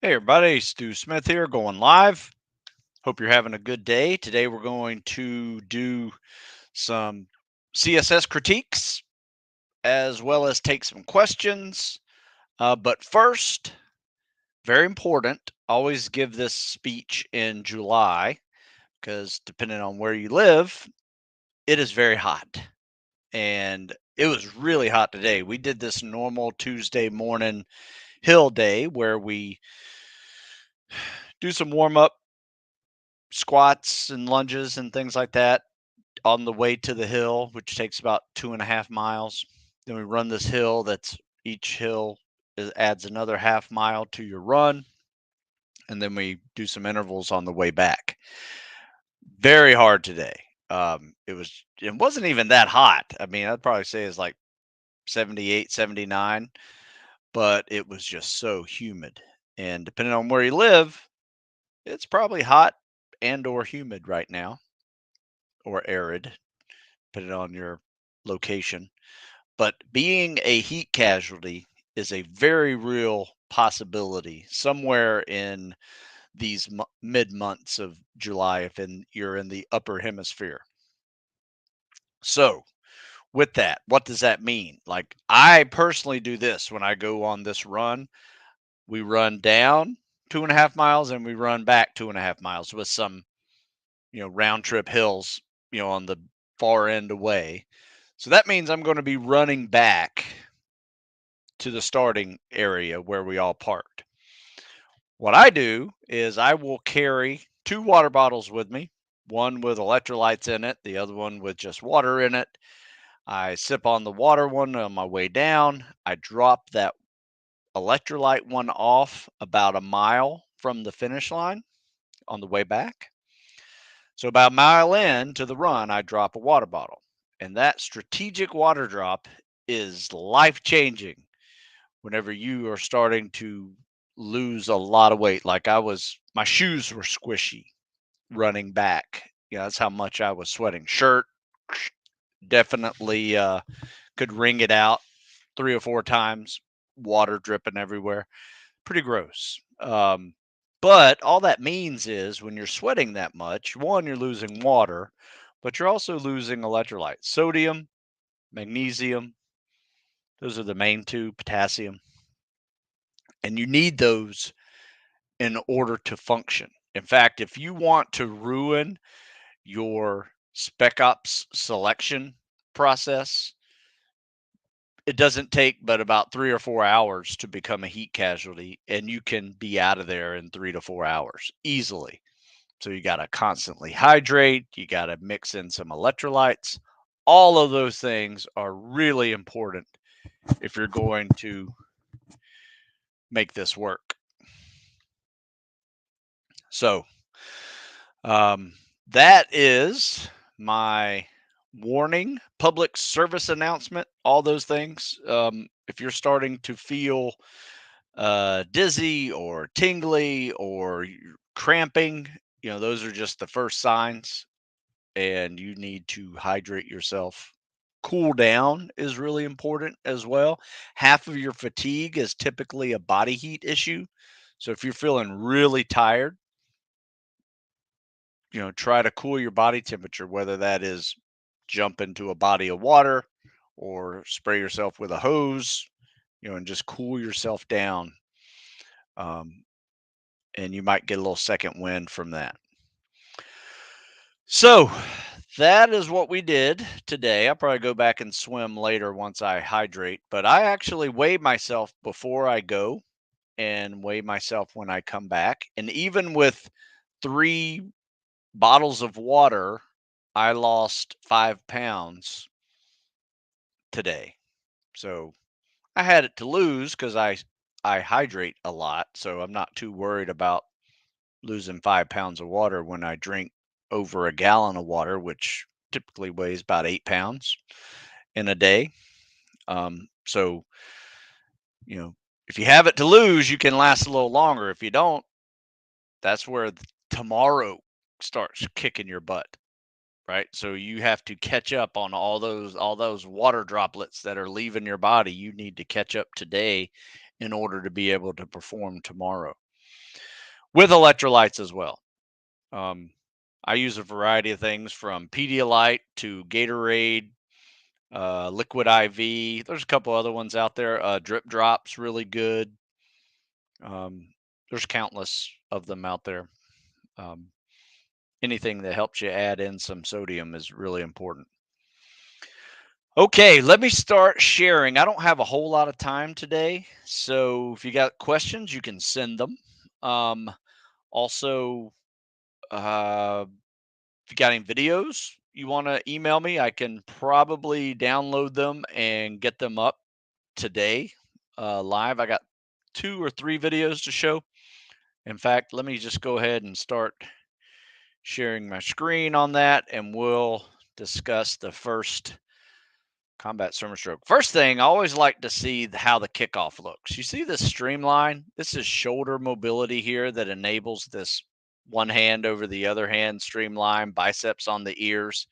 Hey everybody, Stu Smith here going live. Hope you're having a good day. Today we're going to do some CSS critiques as well as take some questions. But first, very important, always give this speech in July because depending on where you live, it is very hot. And it was really hot today. We did this normal Tuesday morning hill day where we do some warm up squats and lunges and things like that on the way to the hill, which takes about 2.5 miles. Then we run this hill that's each hill adds another half mile to your run. And then we do some intervals on the way back. Very hard today. It wasn't even that hot. I mean, I'd probably say it's like 78, 79, but it was just so humid. And depending on where you live, it's probably hot and or humid right now, or arid, depending on your location. But being a heat casualty is a very real possibility somewhere in these mid months of July if you're in the upper hemisphere. So, with that, what does that mean? Like, I personally do this when I go on this run. We run down 2.5 miles and we run back 2.5 miles with some, round trip hills, on the far end away. So that means I'm going to be running back to the starting area where we all parked. What I do is I will carry two water bottles with me, one with electrolytes in it, the other one with just water in it. I sip on the water one on my way down. I drop that electrolyte one off about a mile from the finish line on the way back. So, about a mile in to the run, I drop a water bottle. And that strategic water drop is life changing whenever you are starting to lose a lot of weight. Like my shoes were squishy running back. That's how much I was sweating. Shirt definitely could wring it out 3 or 4 times, water dripping everywhere. Pretty gross. But all that means is when you're sweating that much, one, you're losing water, but you're also losing electrolytes, sodium, magnesium. Those are the main two, potassium. And you need those in order to function. In fact, if you want to ruin your Spec Ops selection process, it doesn't take but about 3 or 4 hours to become a heat casualty, and you can be out of there in 3 to 4 hours easily. So you got to constantly hydrate, you got to mix in some electrolytes. All of those things are really important if you're going to make this work. So, Um, that is my warning, public service announcement, all those things. If you're starting to feel dizzy or tingly or cramping, those are just the first signs, and you need to hydrate yourself. Cool down is really important as well. Half of your fatigue is typically a body heat issue. So if you're feeling really tired, try to cool your body temperature, whether that is jump into a body of water or spray yourself with a hose, and just cool yourself down. Um, and you might get a little second wind from that. So that is what we did today. I'll probably go back and swim later once I hydrate, but I actually weigh myself before I go and weigh myself when I come back. And even with 3 bottles of water, I lost 5 pounds today. So I had it to lose because I hydrate a lot, so I'm not too worried about losing 5 pounds of water when I drink over a gallon of water, which typically weighs about 8 pounds in a day. So if you have it to lose, you can last a little longer. If you don't, that's where tomorrow starts kicking your butt. Right? So you have to catch up on all those water droplets that are leaving your body. You need to catch up today in order to be able to perform tomorrow. with electrolytes as well. Um, I use a variety of things from Pedialyte to Gatorade, Liquid IV. There's a couple other ones out there. Drip Drops, really good. There's countless of them out there. Um, Anything that helps you add in some sodium is really important. Okay, let me start sharing. I don't have a whole lot of time today, so if you got questions, you can send them. Um, Also, if you got any videos you want to email me, I can probably download them and get them up today live. I got 2 or 3 videos to show. In fact, let me just go ahead and start sharing my screen on that, and we'll discuss the first combat swimmer stroke. First thing, I always like to see how the kickoff looks. You see this streamline? This is shoulder mobility here that enables this one hand over the other hand streamline, biceps on the ears.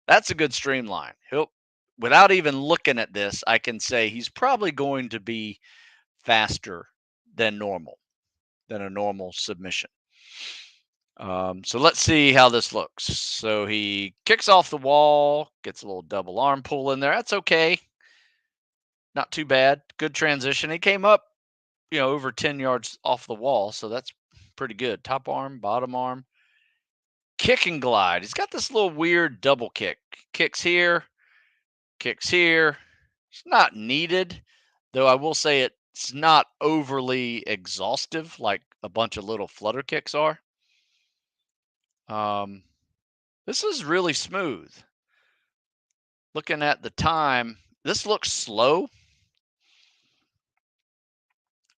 That's a good streamline. He'll, without even looking at this, I can say he's probably going to be faster than normal, than a normal submission. So let's see how this looks. So he kicks off the wall, gets a little double arm pull in there. That's okay. Not too bad. Good transition. He came up, over 10 yards off the wall. So that's pretty good. Top arm, bottom arm, kick and glide. He's got this little weird double kick. Kicks here, kicks here. It's not needed, though I will say it's not overly exhaustive like a bunch of little flutter kicks are. This is really smooth. Looking at the time, this looks slow,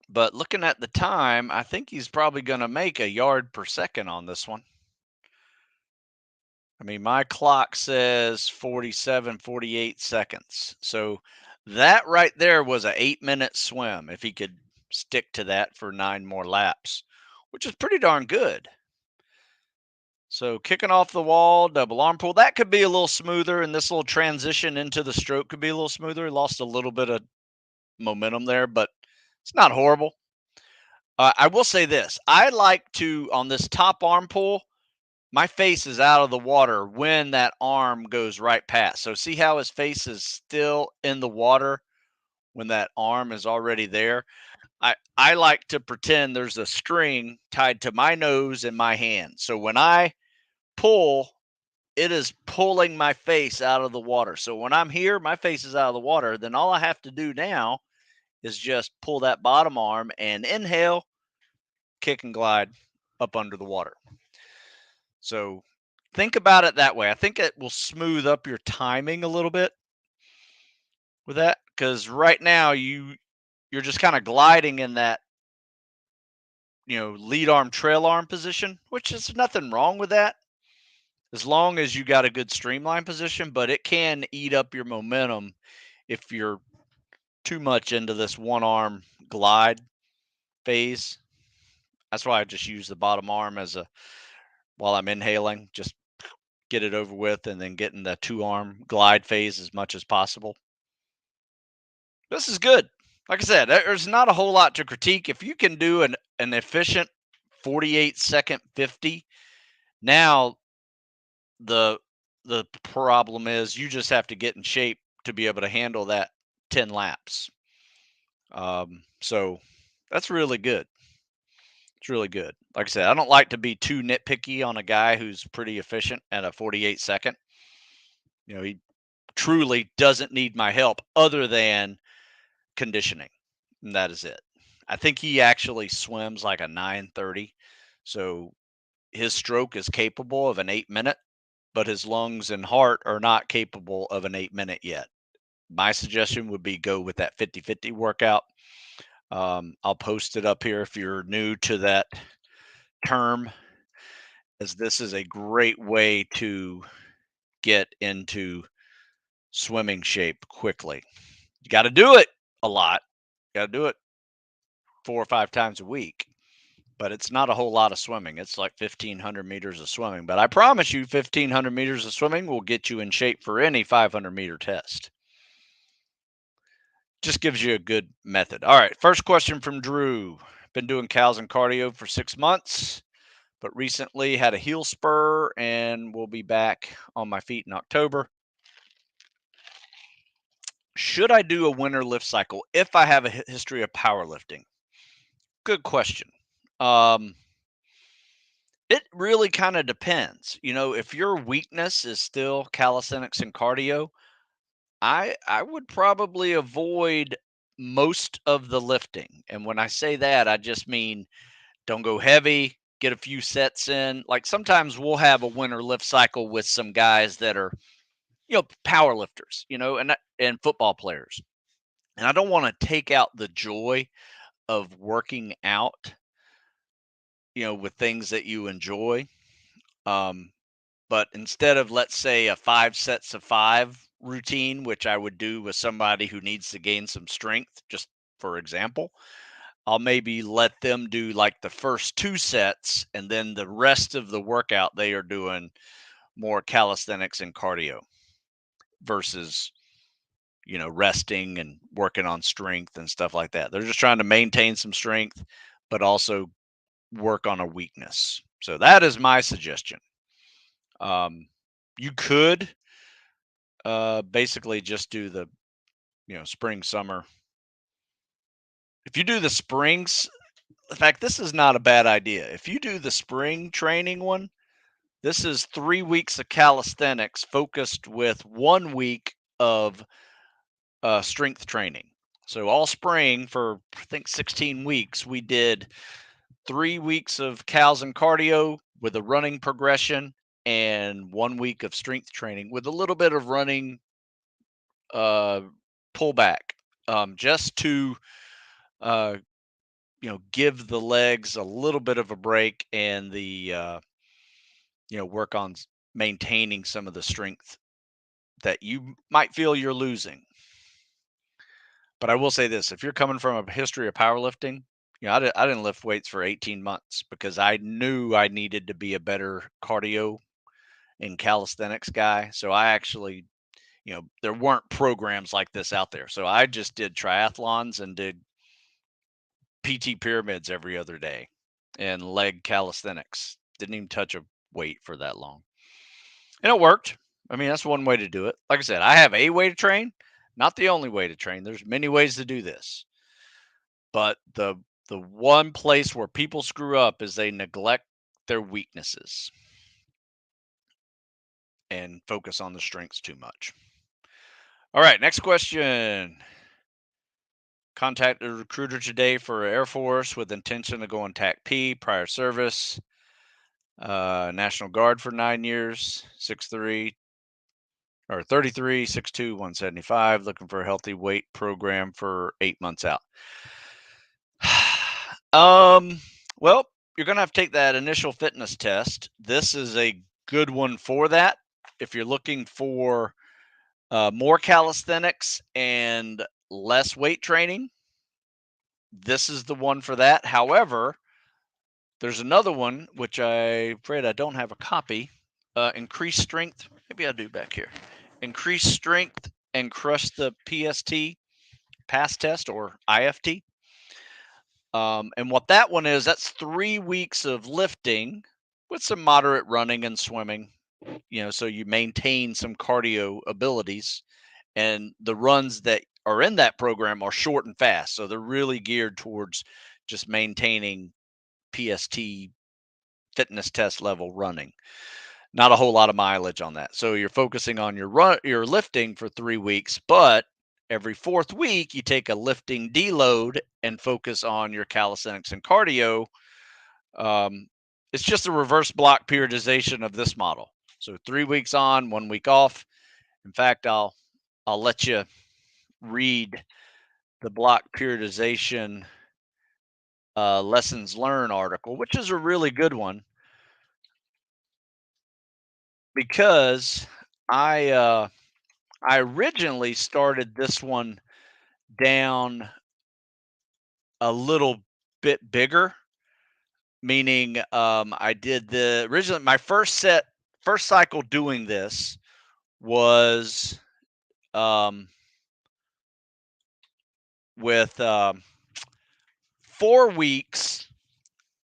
but looking at the time, I think he's probably going to make a yard per second on this one. I mean, my clock says 47, 48 seconds. So that right there was an 8-minute swim if he could stick to that for 9 more laps, which is pretty darn good. So kicking off the wall, double arm pull, that could be a little smoother, and this little transition into the stroke could be a little smoother. He lost a little bit of momentum there, but it's not horrible. I will say this. I like to, on this top arm pull, my face is out of the water when that arm goes right past. So see how his face is still in the water when that arm is already there? I like to pretend there's a string tied to my nose and my hand. So when I pull, it is pulling my face out of the water. So when I'm here, my face is out of the water. Then all I have to do now is just pull that bottom arm and inhale, kick and glide up under the water. So think about it that way. I think it will smooth up your timing a little bit with that, because right now you're just kind of gliding in that lead arm trail arm position, which is nothing wrong with that as long as you got a good streamline position, but it can eat up your momentum if you're too much into this one arm glide phase. That's why I just use the bottom arm as a while I'm inhaling, just get it over with and then get in the 2-arm glide phase as much as possible. This is good. Like I said, there's not a whole lot to critique. If you can do an efficient 48-second 50, now the problem is you just have to get in shape to be able to handle that 10 laps. So that's really good. It's really good. Like I said, I don't like to be too nitpicky on a guy who's pretty efficient at a 48-second. He truly doesn't need my help other than conditioning. And that is it. I think he actually swims like a 9:30. So his stroke is capable of an 8-minute, but his lungs and heart are not capable of an 8-minute yet. My suggestion would be go with that 50-50 workout. I'll post it up here if you're new to that term, as this is a great way to get into swimming shape quickly. You got to do it a lot. You got to do it 4 or 5 times a week, but it's not a whole lot of swimming. It's like 1,500 meters of swimming, but I promise you 1,500 meters of swimming will get you in shape for any 500-meter test. Just gives you a good method. All right, first question from Drew. been doing cows and cardio for 6 months, but recently had a heel spur and will be back on my feet in October. Should I do a winter lift cycle if I have a history of powerlifting? Good question. It really kind of depends. If your weakness is still calisthenics and cardio, I would probably avoid most of the lifting. And when I say that, I just mean don't go heavy, get a few sets in. Like sometimes we'll have a winter lift cycle with some guys that are, power lifters, and football players. And I don't want to take out the joy of working out, with things that you enjoy. Um, but instead of, let's say, a 5 sets of 5 routine, which I would do with somebody who needs to gain some strength, just for example, I'll maybe let them do like the first 2 sets, and then the rest of the workout they are doing more calisthenics and cardio versus, resting and working on strength and stuff like that. They're just trying to maintain some strength, but also work on a weakness. So that is my suggestion. You could basically just do the, spring, summer. If you do the springs, in fact, this is not a bad idea. If you do the spring training one, this is 3 weeks of calisthenics focused with 1 week of strength training. So all spring for I think 16 weeks, we did 3 weeks of cows and cardio with a running progression and 1 week of strength training with a little bit of running uh, pullback, just to uh, give the legs a little bit of a break and the work on maintaining some of the strength that you might feel you're losing. But I will say this: if you're coming from a history of powerlifting, I didn't lift weights for 18 months because I knew I needed to be a better cardio and calisthenics guy. So I actually, there weren't programs like this out there. So I just did triathlons and did PT pyramids every other day and leg calisthenics. Didn't even touch a weight for that long. And it worked. I mean, that's one way to do it. Like I said, I have a way to train, not the only way to train. There's many ways to do this. But the one place where people screw up is they neglect their weaknesses and focus on the strengths too much. All right, next question. Contacted a recruiter today for Air Force with intention to go on TAC P, prior service. National Guard for 9 years, 6'3", or 33, 6'2", 175, looking for a healthy weight program for 8 months out. Well, you're going to have to take that initial fitness test. This is a good one for that. If you're looking for more calisthenics and less weight training, this is the one for that. However, there's another one, which I'm afraid I don't have a copy. Increase strength. Maybe I do back here. Increase strength and crush the PST, pass test, or IFT. And what that one is, that's 3 weeks of lifting with some moderate running and swimming, so you maintain some cardio abilities. And the runs that are in that program are short and fast. So they're really geared towards just maintaining PST, fitness test level running. Not a whole lot of mileage on that. So you're focusing on your lifting for 3 weeks, but every 4th week you take a lifting deload and focus on your calisthenics and cardio. It's just a reverse block periodization of this model. So 3 weeks on, 1 week off. In fact, I'll let you read the block periodization lessons learned article, which is a really good one because I originally started this one down a little bit bigger, meaning I did originally my first cycle doing this was with 4 weeks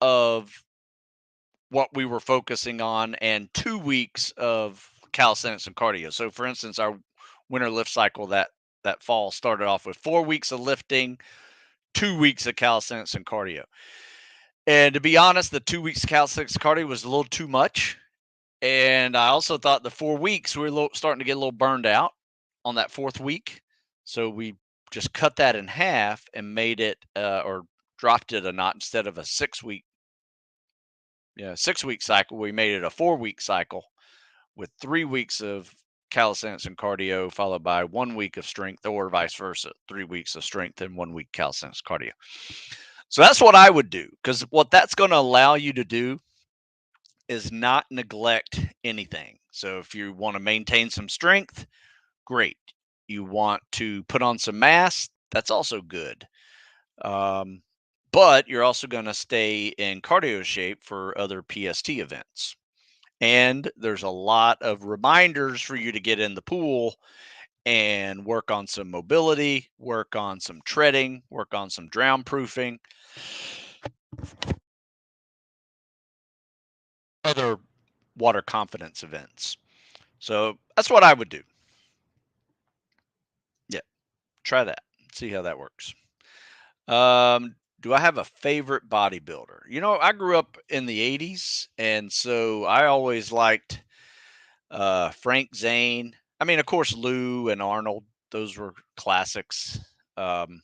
of what we were focusing on and 2 weeks of calisthenics and cardio. So for instance, our winter lift cycle that fall started off with 4 weeks of lifting, 2 weeks of calisthenics and cardio. And to be honest, the 2 weeks of calisthenics cardio was a little too much. And I also thought the 4 weeks we were starting to get a little burned out on that fourth week. So we just cut that in half and made it or dropped it a knot. Instead of a 6 week, 6 week cycle, we made it a 4 week cycle with 3 weeks of calisthenics and cardio, followed by 1 week of strength, or vice versa, 3 weeks of strength and 1 week calisthenics cardio. So that's what I would do, because what that's going to allow you to do is not neglect anything. So if you want to maintain some strength, great. You want to put on some mass, that's also good. But you're also going to stay in cardio shape for other PST events. And there's a lot of reminders for you to get in the pool and work on some mobility, work on some treading, work on some drown proofing, other water confidence events. So that's what I would do. Yeah, try that. See how that works. Do I have a favorite bodybuilder? I grew up in the 80s, and so I always liked Frank Zane. I mean, of course, Lou and Arnold, those were classics. Um,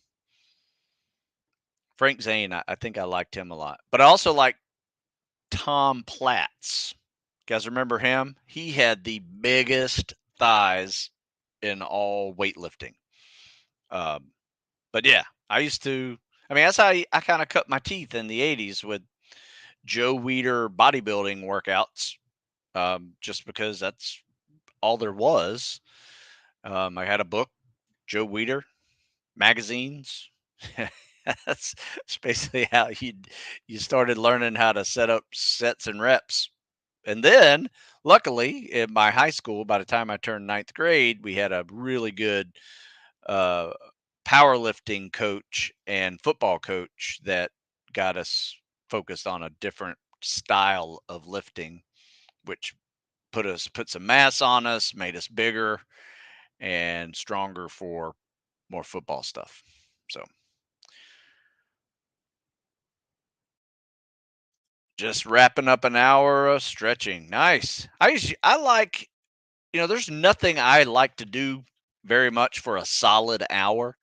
Frank Zane, I think I liked him a lot. But I also like Tom Platz. You guys remember him? He had the biggest thighs in all weightlifting. Um, but yeah, I mean, that's how I kind of cut my teeth in the 80s with Joe Weider bodybuilding workouts, just because that's all there was. I had a book, Joe Weider, magazines. That's basically how you started learning how to set up sets and reps. And then, luckily, in my high school, by the time I turned ninth grade, we had a really good uh, powerlifting coach and football coach that got us focused on a different style of lifting, which put some mass on us, made us bigger and stronger for more football stuff. So just wrapping up an hour of stretching. Nice. I like, there's nothing I like to do very much for a solid hour.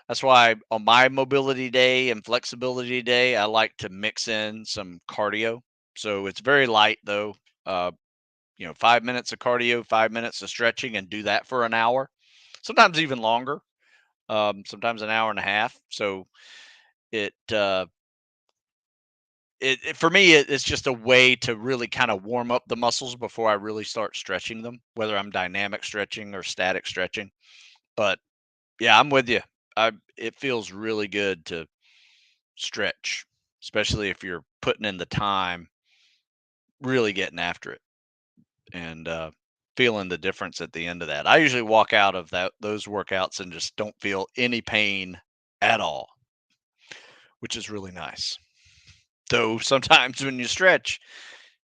That's why on my mobility day and flexibility day, I like to mix in some cardio. So it's very light though. 5 minutes of cardio, 5 minutes of stretching, and do that for an hour. Sometimes even longer. Sometimes an hour and a half. So it for me it's just a way to really kind of warm up the muscles before I really start stretching them, whether I'm dynamic stretching or static stretching. But yeah, I'm with you. It feels really good to stretch, especially if you're putting in the time, really getting after it, and feeling the difference at the end of that. I usually walk out of those workouts and just don't feel any pain at all, which is really nice. Though sometimes when you stretch,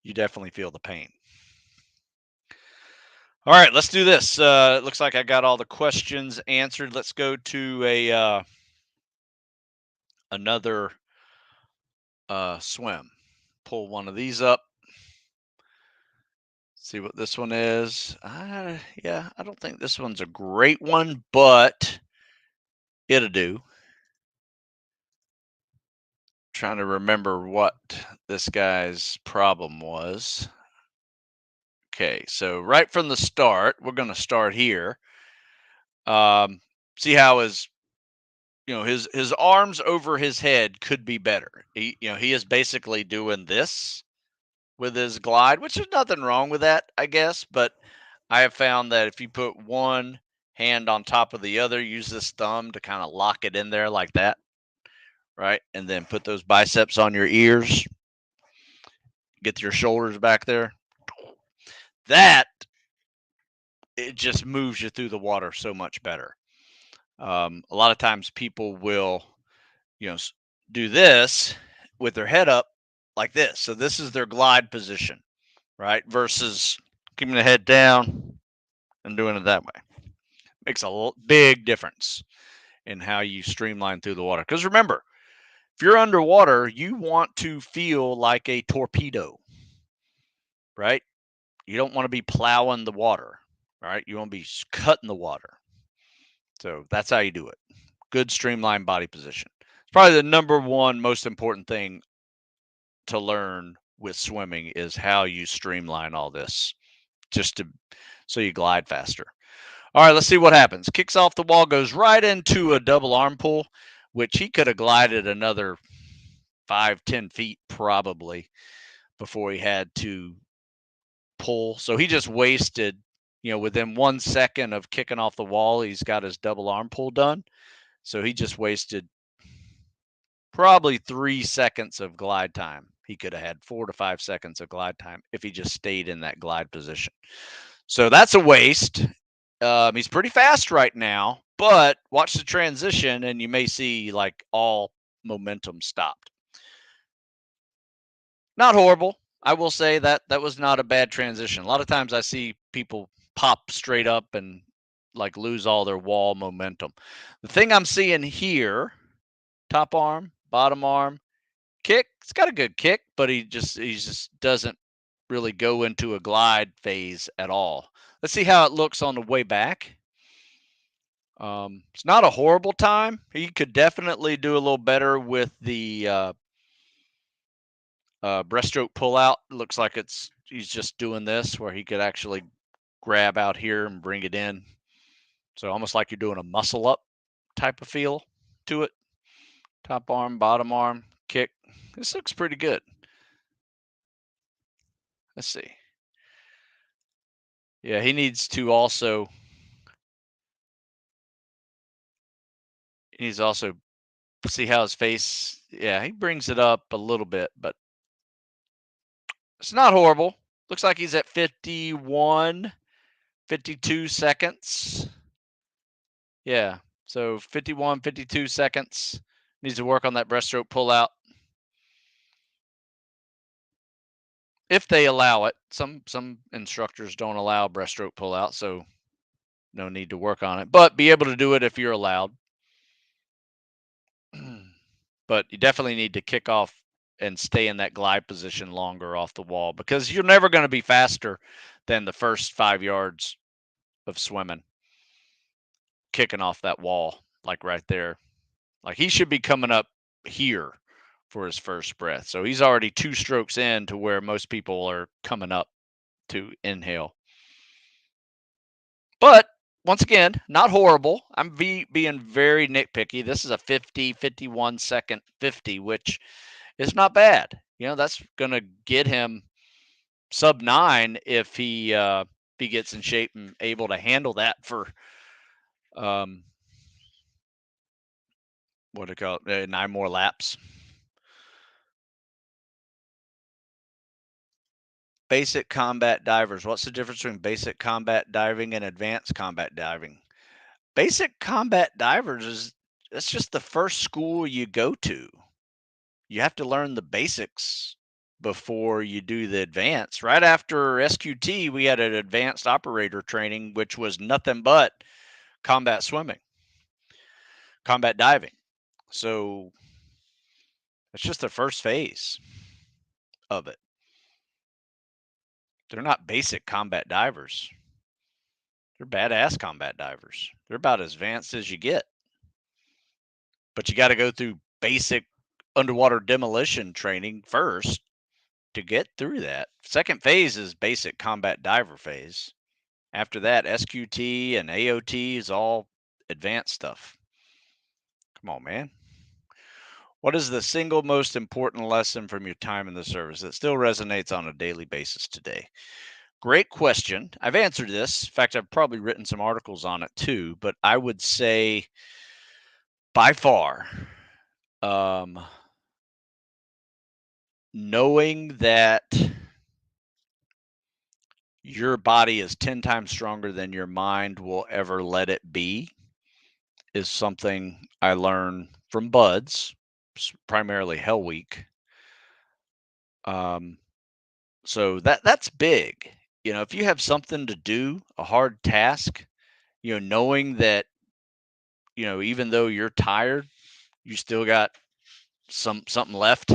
you definitely feel the pain. All right, let's do this. It looks like I got all the questions answered. Let's go to another swim. Pull one of these up. See what this one is. Yeah, I don't think this one's a great one, but it'll do. Trying to remember what this guy's problem was. Okay, so right from the start, we're going to start here. See how his arms over his head could be better. He is basically doing this with his glide, which is nothing wrong with that, I guess. But I have found that if you put one hand on top of the other, use this thumb to kind of lock it in there like that, right? And then put those biceps on your ears, get your shoulders back there. That it just moves you through the water so much better. A lot of times people will, do this with their head up like this. So this is their glide position, right? Versus keeping the head down and doing it that way. Makes a big difference in how you streamline through the water. Because remember, if you're underwater, you want to feel like a torpedo, right? You don't want to be plowing the water, right? You want to be cutting the water. So that's how you do it. Good streamlined body position. It's probably the number one most important thing to learn with swimming is how you streamline all this, just to so you glide faster. All right, let's see what happens. Kicks off the wall, goes right into a double arm pull, which he could have glided another 5-10 feet probably before he had to pull. So he just wasted, within 1 second of kicking off the wall, he's got his double arm pull done. So he just wasted probably 3 seconds of glide time. He could have had 4 to 5 seconds of glide time if he just stayed in that glide position. So that's a waste. He's pretty fast right now, but watch the transition and you may see like all momentum stopped. Not horrible. I will say that was not a bad transition. A lot of times I see people pop straight up and like lose all their wall momentum. The thing I'm seeing here, top arm, bottom arm, kick, it's got a good kick, but he just doesn't really go into a glide phase at all. Let's see how it looks on the way back. It's not a horrible time. He could definitely do a little better with the breaststroke pullout. Looks like he's just doing this where he could actually grab out here and bring it in. So almost like you're doing a muscle up type of feel to it. Top arm, bottom arm, kick. This looks pretty good. Let's see. Yeah, he needs to also see how his face, yeah, he brings it up a little bit, but it's not horrible. Looks like he's at 51, 52 seconds. Yeah, so 51, 52 seconds. Needs to work on that breaststroke pullout. If they allow it. Some instructors don't allow breaststroke pullout, so no need to work on it. But be able to do it if you're allowed. But you definitely need to kick off and stay in that glide position longer off the wall because you're never going to be faster than the first 5 yards of swimming kicking off that wall, like right there. Like he should be coming up here for his first breath. So he's already 2 strokes in to where most people are coming up to inhale. But once again, not horrible. I'm being very nitpicky. This is a 50, 51 second 50, which is not bad. That's going to get him sub 9 if he gets in shape and able to handle that for what do you call it, 9 more laps. Basic combat divers. What's the difference between basic combat diving and advanced combat diving? Basic combat divers that's just the first school you go to. You have to learn the basics before you do the advanced. Right after SQT, we had an advanced operator training, which was nothing but combat swimming, combat diving. So it's just the first phase of it. They're not basic combat divers. They're badass combat divers. They're about as advanced as you get. But you got to go through basic underwater demolition training first to get through that. Second phase is basic combat diver phase. After that, SQT and AOT is all advanced stuff. Come on, man. What is the single most important lesson from your time in the service that still resonates on a daily basis today? Great question. I've answered this. In fact, I've probably written some articles on it too, but I would say by far, knowing that your body is 10 times stronger than your mind will ever let it be is something I learned from buds, primarily Hell Week. Um, so that's big. If you have something to do, a hard task, knowing that, even though you're tired, you still got something left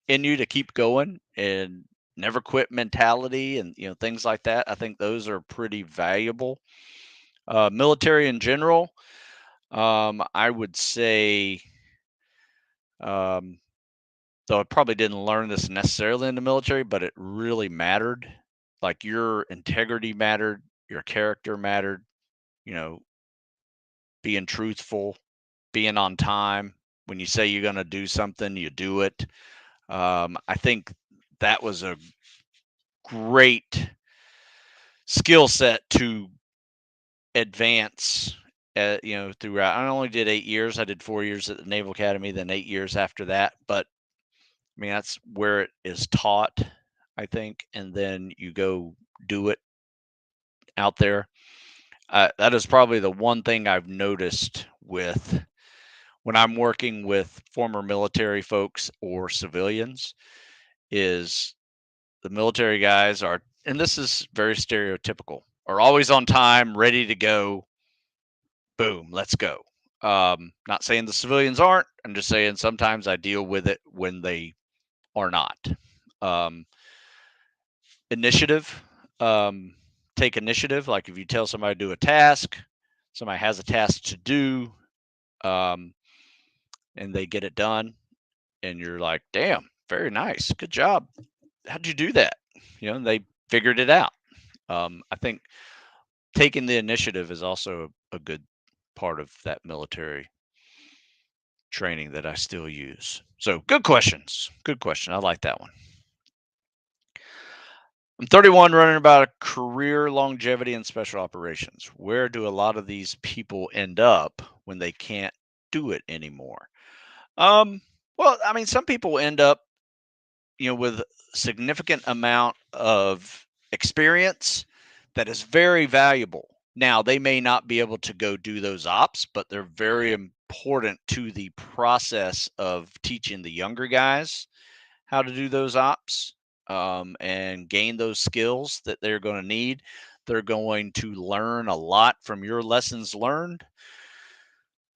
in you to keep going, and never quit mentality, and things like that. I think those are pretty valuable. Military in general, I would say, um, though I probably didn't learn this necessarily in the military, but it really mattered. Like, your integrity mattered, your character mattered, you know, being truthful, being on time. When you say you're going to do something, you do it. I think that was a great skill set to advance. Throughout. I only did 8 years. I did 4 years at the Naval Academy, then 8 years after that. But I mean, that's where it is taught, I think, and then you go do it out there. That is probably the one thing I've noticed with when I'm working with former military folks or civilians is the military guys are, and this is very stereotypical, are always on time, ready to go. Boom, let's go. Not saying the civilians aren't. I'm just saying sometimes I deal with it when they are not. Um, Initiative. Um, Take initiative. Like, if you tell somebody to do a task, somebody has a task to do, um, and they get it done, and you're like, damn, very nice. Good job. How'd you do that? They figured it out. I think taking the initiative is also a good part of that military training that I still use. So, good questions. Good question. I like that one. I'm 31, running about a career longevity in special operations. Where do a lot of these people end up when they can't do it anymore? Um, well, I mean, some people end up, with significant amount of experience that is very valuable. Now, they may not be able to go do those ops, but they're very important to the process of teaching the younger guys how to do those ops, and gain those skills that they're going to need. They're going to learn a lot from your lessons learned.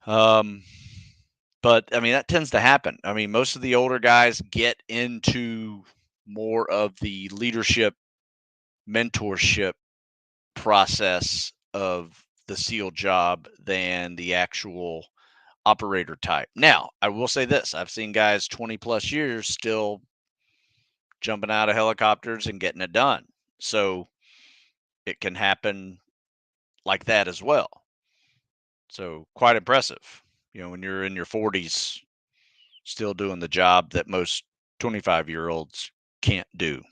Um, but I mean, that tends to happen. I mean, most of the older guys get into more of the leadership, mentorship process of the SEAL job than the actual operator type. Now, I will say this: I've seen guys 20 plus years still jumping out of helicopters and getting it done. So it can happen like that as well. So, quite impressive. When you're in your 40s, still doing the job that most 25-year-olds can't do.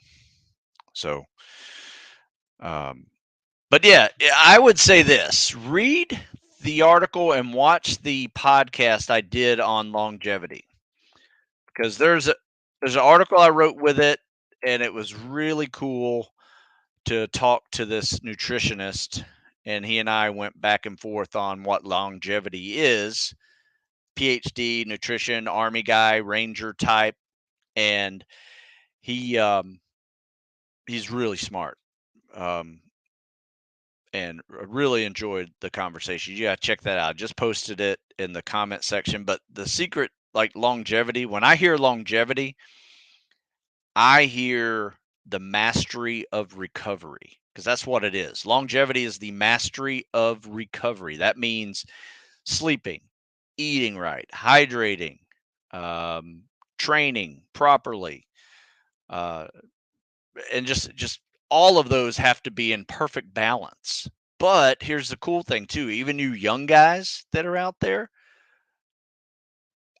So, um, but yeah, I would say this: read the article and watch the podcast I did on longevity, because there's an article I wrote with it, and it was really cool to talk to this nutritionist, and he and I went back and forth on what longevity is. PhD, nutrition, army guy, ranger type, and he he's really smart. Um, and really enjoyed the conversation. Yeah, check that out. I just posted it in the comment section. But the secret, like longevity, when I hear longevity, I hear the mastery of recovery, because that's what it is. Longevity is the mastery of recovery. That means sleeping, eating right, hydrating, um, training properly, uh, and just all of those have to be in perfect balance. But here's the cool thing too: even you young guys that are out there,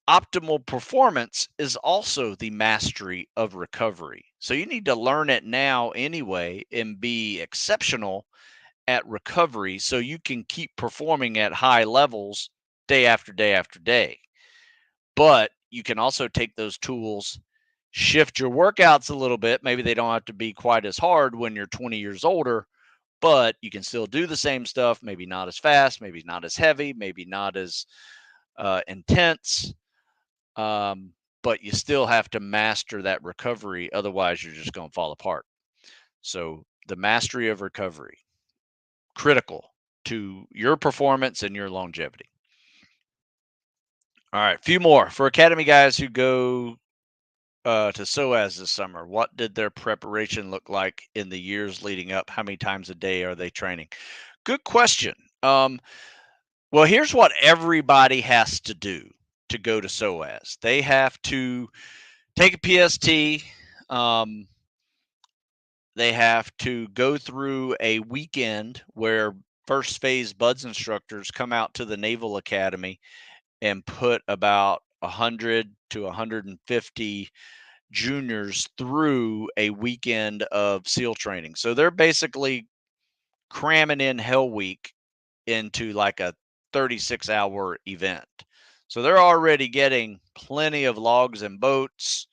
optimal performance is also the mastery of recovery. So you need to learn it now anyway and be exceptional at recovery so you can keep performing at high levels day after day after day. But you can also take those tools, shift your workouts a little bit. Maybe they don't have to be quite as hard when you're 20 years older, but you can still do the same stuff, maybe not as fast, maybe not as heavy, maybe not as intense. but you still have to master that recovery. Otherwise, you're just going to fall apart. So the mastery of recovery, critical to your performance and your longevity. All right, a few more for Academy guys who go to SOAS this summer. What did their preparation look like in the years leading up? How many times a day are they training? Good question. Well, here's what everybody has to do to go to SOAS. They have to take a PST. They have to go through a weekend where first phase BUDS instructors come out to the Naval Academy and put about 100 to 150 juniors through a weekend of SEAL training. So they're basically cramming in Hell Week into like a 36-hour event. So they're already getting plenty of logs and boats,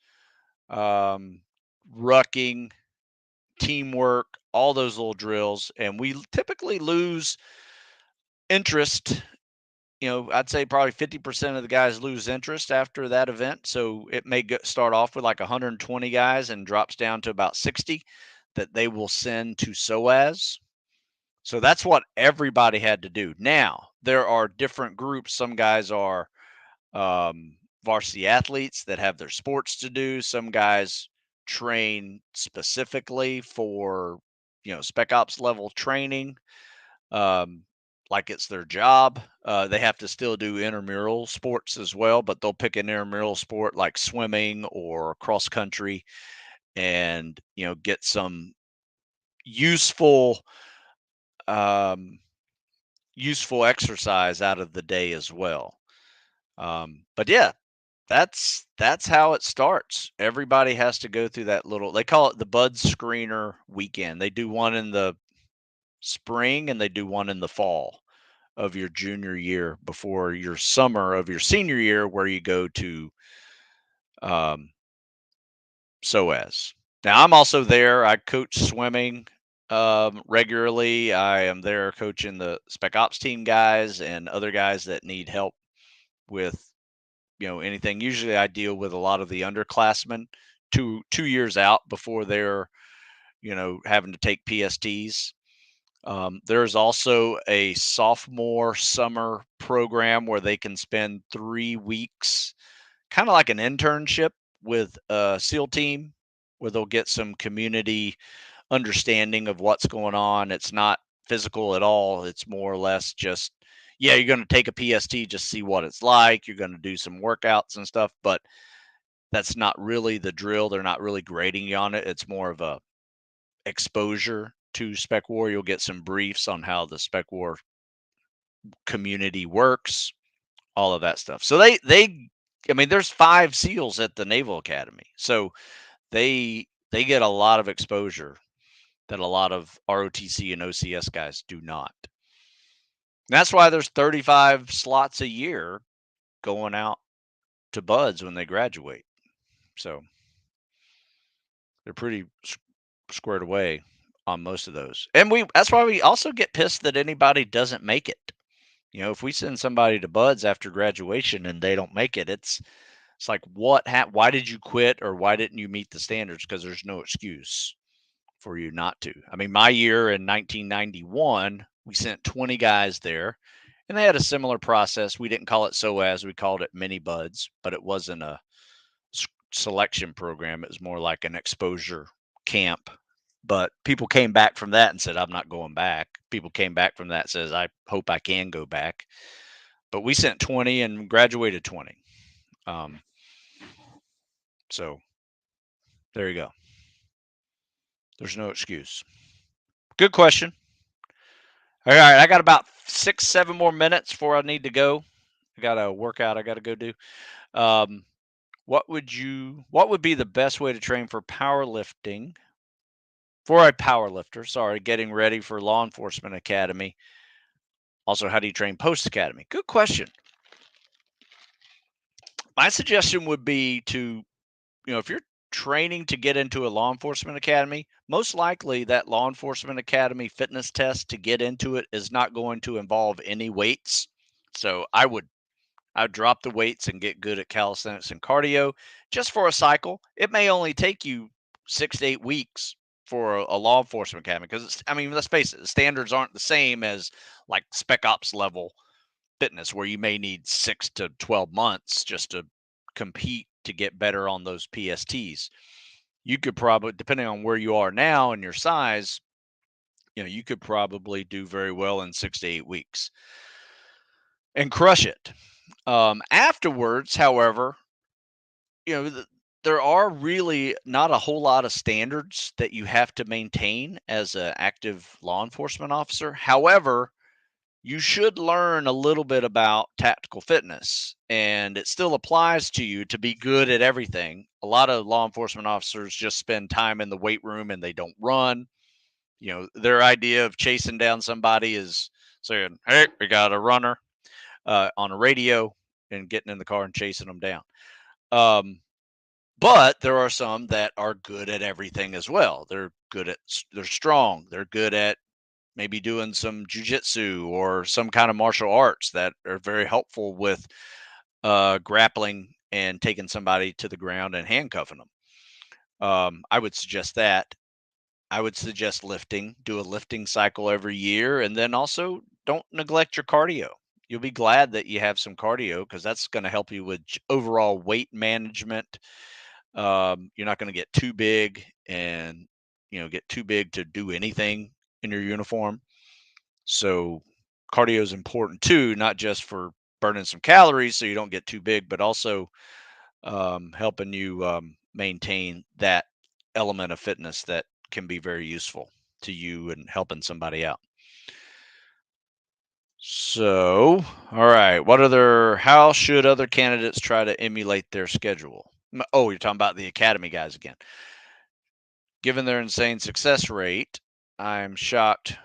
rucking, teamwork, all those little drills. And we typically lose interest. I'd say probably 50% of the guys lose interest after that event. So it may start off with like 120 guys and drops down to about 60 that they will send to SOAS. So that's what everybody had to do. Now, there are different groups. Some guys are varsity athletes that have their sports to do. Some guys train specifically for, spec ops level training, like it's their job. They have to still do intramural sports as well, but they'll pick an intramural sport like swimming or cross country and, get some useful useful exercise out of the day as well. But yeah, that's how it starts. Everybody has to go through that little, they call it the Bud Screener weekend. They do one in the spring and they do one in the fall of your junior year before your summer of your senior year, where you go to SOAS. Now I'm also there. I coach swimming regularly. I am there coaching the Spec Ops team guys and other guys that need help with anything. Usually I deal with a lot of the underclassmen 2 years out before they're having to take PSTs. There's also a sophomore summer program where they can spend 3 weeks, kind of like an internship with a SEAL team, where they'll get some community understanding of what's going on. It's not physical at all. It's more or less just, yeah, you're going to take a PST, just see what it's like. You're going to do some workouts and stuff, but that's not really the drill. They're not really grading you on it. It's more of a exposure to Spec War. You'll get some briefs on how the Spec War community works, all of that stuff. So I mean, there's 5 SEALs at the Naval Academy. So they get a lot of exposure that a lot of ROTC and OCS guys do not. And that's why there's 35 slots a year going out to BUDS when they graduate. So they're pretty squared away on most of those. And that's why we also get pissed that anybody doesn't make it. If we send somebody to BUDS after graduation and they don't make it, it's like, why did you quit, or why didn't you meet the standards? Because there's no excuse for you not to. I mean, my year in 1991, we sent 20 guys there, and they had a similar process. We didn't call it SOAS, we called it mini BUDS, but it wasn't a selection program. It was more like an exposure camp. But people came back from that and said, I'm not going back. People came back from that and says, I hope I can go back. But we sent 20 and graduated 20. So there you go. There's no excuse. Good question. All right, I got about 6-7 more minutes before I need to go. I got a workout I got to go do. What would be the best way to train for powerlifting? For a powerlifter, getting ready for law enforcement academy. Also, how do you train post academy? Good question. My suggestion would be to, if you're training to get into a law enforcement academy, most likely that law enforcement academy fitness test to get into it is not going to involve any weights. So I would I would drop the weights and get good at calisthenics and cardio just for a cycle. It may only take you 6 to 8 weeks for a law enforcement academy because, I mean, let's face it, the standards aren't the same as like Spec Ops level fitness, where you may need 6 to 12 months just to compete to get better on those PSTs. You could probably, depending on where you are now and your size, you could probably do very well in 6 to 8 weeks and crush it. Afterwards, however, you know, th- there are really not a whole lot of standards that you have to maintain as an active law enforcement officer. However, you should learn a little bit about tactical fitness, and it still applies to you to be good at everything. A lot of law enforcement officers just spend time in the weight room and they don't run. Their idea of chasing down somebody is saying, "Hey, we got a runner," on a radio, and getting in the car and chasing them down. Um, but there are some that are good at everything as well. They're strong. They're good at maybe doing some jujitsu or some kind of martial arts that are very helpful with grappling and taking somebody to the ground and handcuffing them. I would suggest that. I would suggest lifting. Do a lifting cycle every year, and then also don't neglect your cardio. You'll be glad that you have some cardio because that's going to help you with overall weight management. You're not going to get too big and get too big to do anything in your uniform. So cardio is important too, not just for burning some calories so you don't get too big, but also helping you maintain that element of fitness that can be very useful to you and helping somebody out. So, all right, how should other candidates try to emulate their schedule? Oh, you're talking about the academy guys again. Given their insane success rate, I'm shocked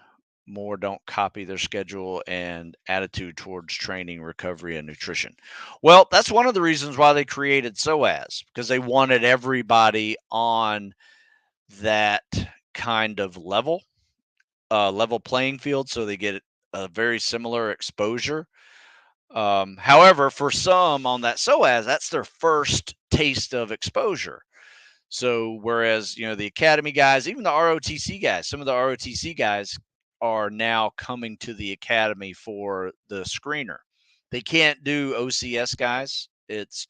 more don't copy their schedule and attitude towards training, recovery, and nutrition. Well, that's one of the reasons why they created SOAS, because they wanted everybody on that kind of level playing field, so they get a very similar exposure. However, for some on that SOAS, that's their first taste of exposure. So whereas, the academy guys, even the ROTC guys, some of the ROTC guys are now coming to the academy for the screener. They can't do OCS guys. It's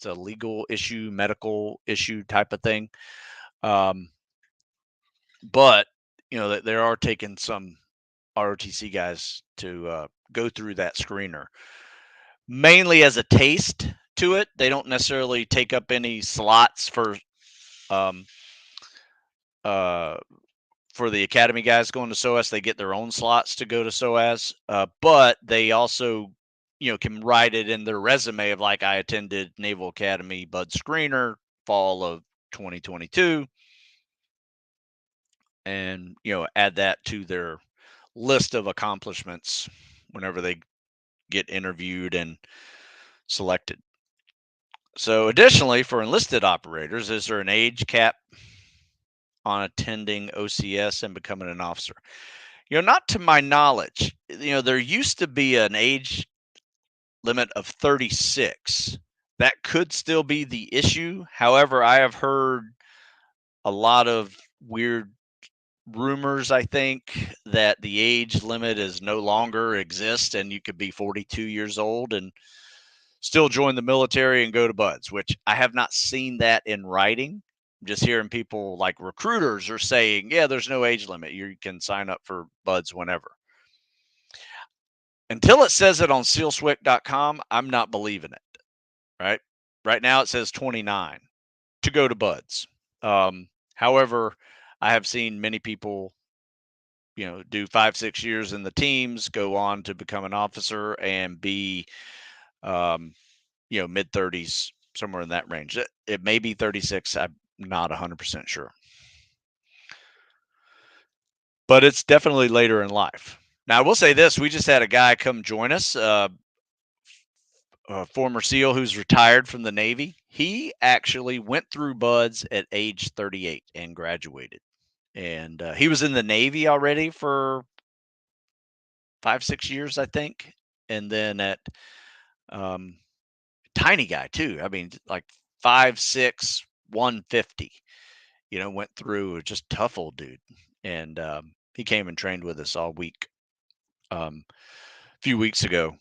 a legal issue, medical issue type of thing. But they are taking some ROTC guys to go through that screener, mainly as a taste to it. They don't necessarily take up any slots um, uh, for the academy guys going to SOAS. They get their own slots to go to SOAS, but they also, can write it in their resume of like, I attended Naval Academy Bud Screener fall of 2022, and add that to their list of accomplishments whenever they get interviewed and selected. So, additionally, for enlisted operators, is there an age cap on attending OCS and becoming an officer? Not to my knowledge. There used to be an age limit of 36. That could still be the issue. However, I have heard a lot of weird rumors, I think, that the age limit is no longer exists and you could be 42 years old and still join the military and go to buds, which I have not seen that in writing. I'm just hearing people like recruiters are saying, yeah, there's no age limit. You can sign up for buds whenever. Until it says it on sealswick.com, I'm not believing it. Right now it says 29 to go to buds. However, I have seen many people, do 5-6 years in the teams, go on to become an officer and be, mid 30s, somewhere in that range. It may be 36. I'm not 100% sure, but it's definitely later in life. Now, I will say this: we just had a guy come join us, a former SEAL who's retired from the Navy. He actually went through buds at age 38 and graduated. And he was in the Navy already for 5-6 years, I think. And then at Um, Tiny guy too. I mean, like 5'6", 150. Went through, just tough old dude. And he came and trained with us all week, a few weeks ago.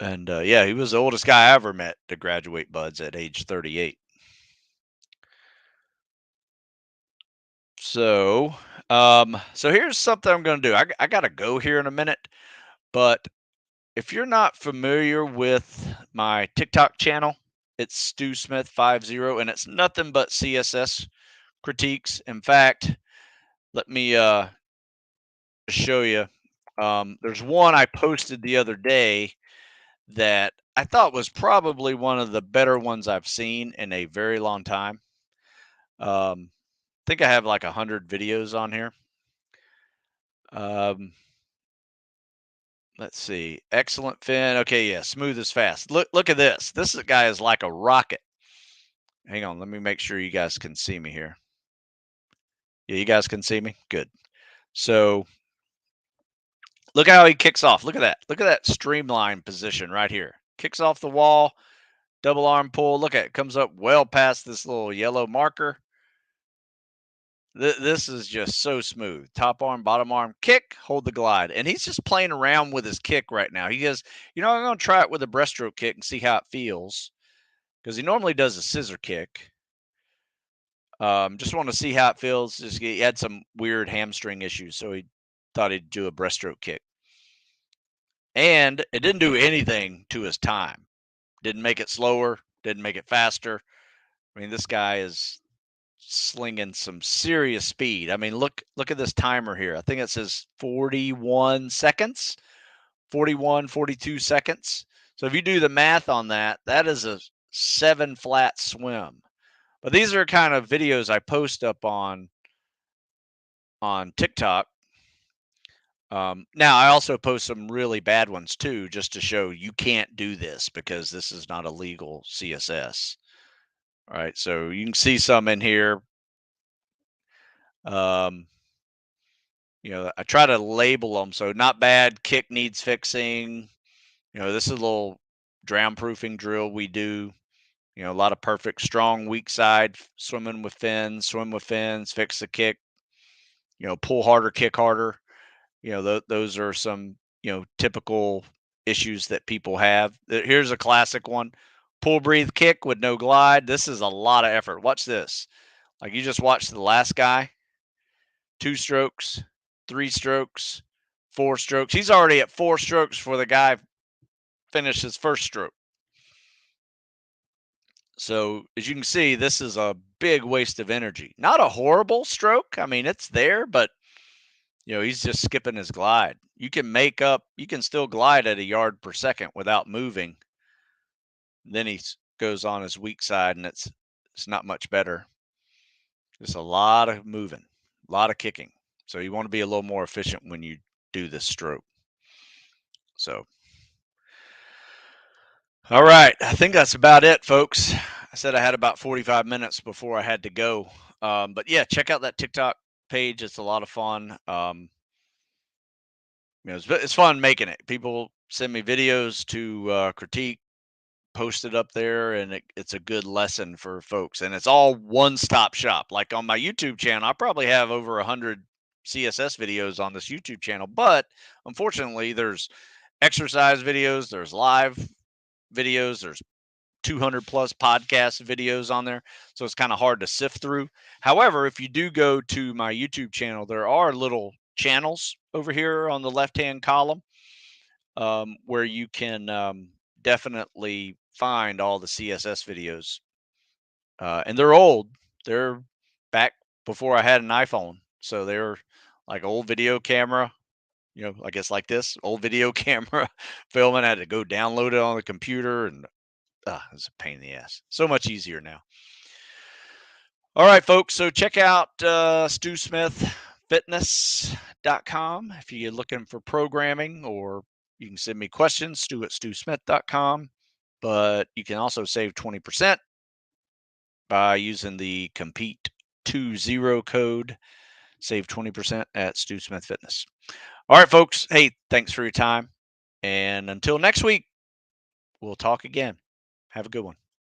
And yeah, he was the oldest guy I ever met to graduate buds at age 38. So here's something I'm going to do. I got to go here in a minute, but if you're not familiar with my TikTok channel, it's Stu Smith 50, and it's nothing but CSS critiques. In fact, let me show you. There's one I posted the other day that I thought was probably one of the better ones I've seen in a very long time. I think I have like 100 videos on here. Um, let's see. Excellent fin. Okay, yeah, smooth as fast. Look at this. This guy is like a rocket. Hang on, let me make sure you guys can see me here. Yeah, you guys can see me? Good. So look how he kicks off. Look at that. Look at that streamline position right here. Kicks off the wall, double arm pull. Look at it. Comes up well past this little yellow marker. This is just so smooth. Top arm, bottom arm, kick, hold the glide. And he's just playing around with his kick right now. He goes, I'm going to try it with a breaststroke kick and see how it feels. Because he normally does a scissor kick. Just want to see how it feels. He had some weird hamstring issues, so he thought he'd do a breaststroke kick. And it didn't do anything to his time. Didn't make it slower, didn't make it faster. I mean, this guy is slinging some serious speed. I mean, look at this timer here. I think it says 41 seconds, 41, 42 seconds. So if you do the math on that, that is a 7 flat swim. But these are kind of videos I post up on TikTok. Now I also post some really bad ones too, just to show you can't do this because this is not a legal CSS. All right, so you can see some in here. I try to label them. So not bad, kick needs fixing. This is a little drown proofing drill we do. A lot of perfect, strong, weak side, swimming with fins, swim with fins, fix the kick, pull harder, kick harder. Those are some, typical issues that people have. Here's a classic one. Pull, breathe, kick with no glide. This is a lot of effort. Watch this. Like you just watched the last guy. 2 strokes, 3 strokes, 4 strokes. He's already at 4 strokes before the guy finished his first stroke. So as you can see, this is a big waste of energy. Not a horrible stroke. I mean, it's there, but he's just skipping his glide. You can still glide at a yard per second without moving. Then he goes on his weak side and it's not much better. Just a lot of moving, a lot of kicking. So you want to be a little more efficient when you do this stroke. So, all right. I think that's about it, folks. I said I had about 45 minutes before I had to go. But yeah, check out that TikTok page. It's a lot of fun. It's fun making it. People send me videos to critique, post it up there, and it's a good lesson for folks. And it's all one-stop shop. Like on my YouTube channel, I probably have over 100 CSS videos on this YouTube channel, but unfortunately, there's exercise videos, there's live videos, there's 200 plus podcast videos on there. So it's kind of hard to sift through. However, if you do go to my YouTube channel, there are little channels over here on the left-hand column where you can definitely find all the CSS videos. And they're old. They're back before I had an iPhone. So they're like old video camera, I guess like this old video camera filming. I had to go download it on the computer, and it's a pain in the ass. So much easier now. All right, folks. So check out StuSmithFitness.com if you're looking for programming, or you can send me questions, stu@stusmith.com. But you can also save 20% by using the Compete20 code. Save 20% at Stu Smith Fitness. All right, folks. Hey, thanks for your time. And until next week. We'll talk again. Have a good one.